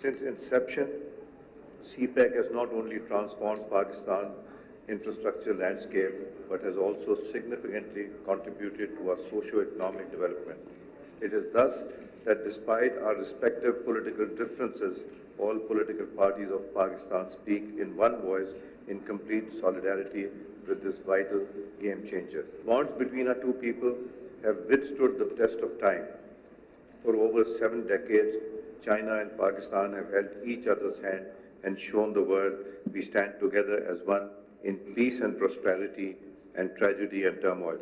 Since inception, CPEC has not only transformed Pakistan's infrastructure landscape, but has also significantly contributed to our socio-economic development. It is thus that despite our respective political differences, all political parties of Pakistan speak in one voice in complete solidarity with this vital game changer. Bonds between our two people have withstood the test of time. For over 7 decades, China and Pakistan have held each other's hand and shown the world we stand together as one in peace and prosperity and tragedy and turmoil.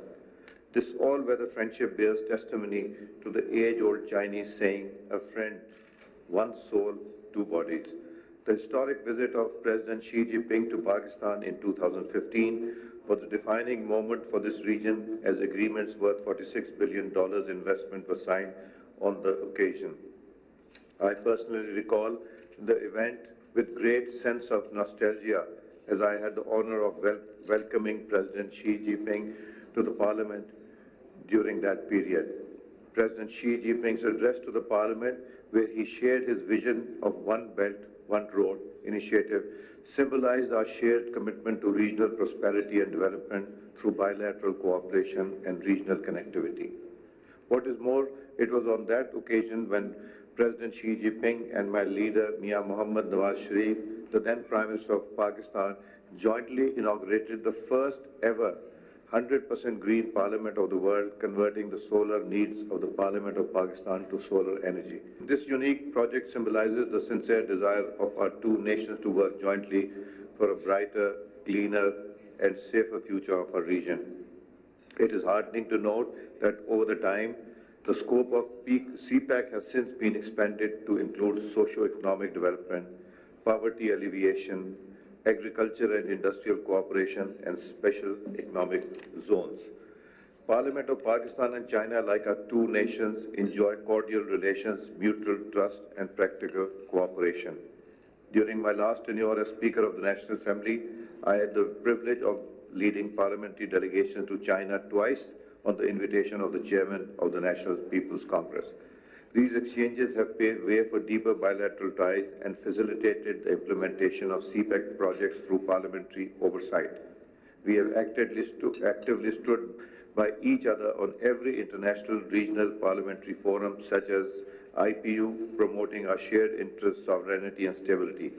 This all-weather friendship bears testimony to the age-old Chinese saying, a friend, one soul, two bodies. The historic visit of President Xi Jinping to Pakistan in 2015 was a defining moment for this region as agreements worth $46 billion investment were signed on the occasion. I personally recall the event with great sense of nostalgia as I had the honor of welcoming President Xi Jinping to the Parliament during that period. President Xi Jinping's address to the Parliament, where he shared his vision of One Belt, One Road initiative, symbolized our shared commitment to regional prosperity and development through bilateral cooperation and regional connectivity. What is more, it was on that occasion when President Xi Jinping and my leader, Mia Mohammad Nawaz Sharif, the then Prime Minister of Pakistan, jointly inaugurated the first ever 100% green parliament of the world, converting the solar needs of the Parliament of Pakistan to solar energy. This unique project symbolizes the sincere desire of our two nations to work jointly for a brighter, cleaner, and safer future of our region. It is heartening to note that over the time, the scope of CPEC has since been expanded to include socio-economic development, poverty alleviation, agriculture and industrial cooperation, and special economic zones. Parliament of Pakistan and China, like our two nations, enjoy cordial relations, mutual trust, and practical cooperation. During my last tenure as Speaker of the National Assembly, I had the privilege of leading parliamentary delegations to China twice on the invitation of the Chairman of the National People's Congress. These exchanges have paved way for deeper bilateral ties and facilitated the implementation of CPEC projects through parliamentary oversight. We have actively stood by each other on every international regional parliamentary forum, such as IPU, promoting our shared interests, sovereignty and stability.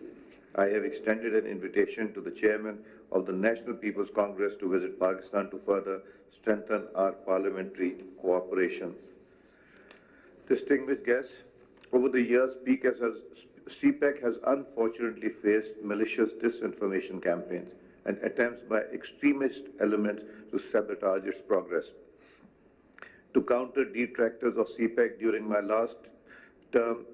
I have extended an invitation to the Chairman of the National People's Congress to visit Pakistan to further strengthen our parliamentary cooperation. Distinguished guests, over the years, CPEC has unfortunately faced malicious disinformation campaigns and attempts by extremist elements to sabotage its progress. To counter detractors of CPEC during my last term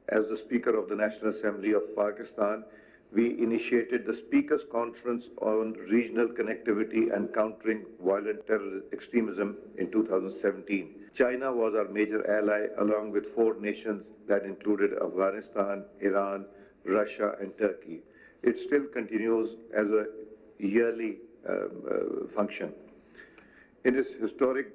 as the Speaker of the National Assembly of Pakistan, we initiated the Speakers' Conference on Regional Connectivity and Countering Violent Terrorist Extremism in 2017. China was our major ally, along with 4 nations that included Afghanistan, Iran, Russia, and Turkey. It still continues as a yearly function. In its historic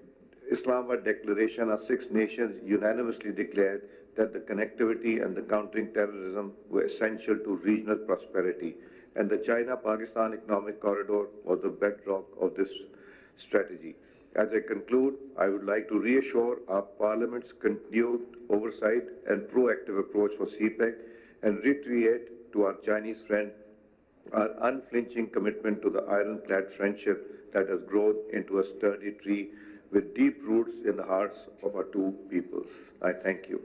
Islamabad Declaration, our 6 nations unanimously declared that the connectivity and the countering terrorism were essential to regional prosperity, and the China-Pakistan Economic Corridor was the bedrock of this strategy. As I conclude, I would like to reassure our Parliament's continued oversight and proactive approach for CPEC and reiterate to our Chinese friend our unflinching commitment to the ironclad friendship that has grown into a sturdy tree with deep roots in the hearts of our two peoples. I thank you.